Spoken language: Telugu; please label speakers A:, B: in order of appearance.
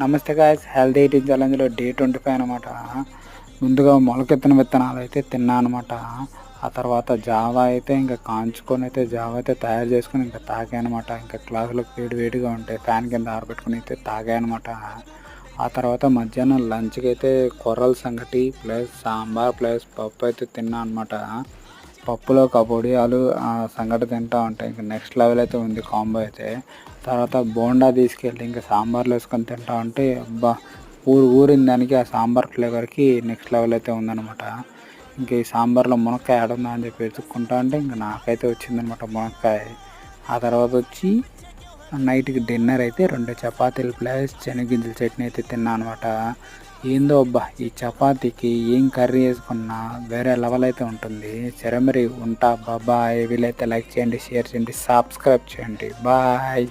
A: నమస్తే గాయ్స్, హెల్తీ ఈటింగ్ ఛాలెంజ్లో డే 25 అనమాట. ముందుగా మొలకెత్తిన విత్తనాలు అయితే తిన్నా అనమాట. ఆ తర్వాత జావా అయితే ఇంకా కాంచుకొని అయితే జావా అయితే తయారు చేసుకొని ఇంకా తాగానమాట. ఇంకా గ్లాసులో వేడిగా ఉంటాయి, ఫ్యాన్ కింద ఆరబెట్టుకుని అయితే తాగానమాట. ఆ తర్వాత మధ్యాహ్నం లంచ్కి అయితే కొర్రల సంగటి ప్లస్ సాంబార్ ప్లస్ పప్పు అయితే తిన్నా అనమాట. పప్పులో కబోడియాలు సంగటి తింటా ఉంటాయి. ఇంకా నెక్స్ట్ లెవెల్ అయితే ఉంది కాంబో అయితే. తర్వాత బోండా తీసుకెళ్ళి ఇంకా సాంబార్లో వేసుకొని తింటా ఉంటే అబ్బా, ఊరిన దానికి ఆ సాంబార్ ఫ్లేవర్కి నెక్స్ట్ లెవెల్ అయితే ఉందన్నమాట. ఇంక ఈ సాంబార్లో మునక్కాయ ఆడుందా అని చెప్పి వెతుక్కుంటా అంటే ఇంకా నాకైతే వచ్చిందనమాట మునక్కాయ. ఆ తర్వాత వచ్చి నైట్కి డిన్నర్ అయితే 2 చపాతీలు ప్లస్ శనగింజల చట్నీ అయితే తిన్నా అనమాట. ఏందో అబ్బా, ఈ చపాతీకి ఏం కర్రీ వేసుకున్నా వేరే లెవెల్ అయితే ఉంటుంది. సరే మరి ఉంటా, బాయ్. వీలైతే లైక్ చేయండి, షేర్ చేయండి, సబ్స్క్రైబ్ చేయండి. బాయ్.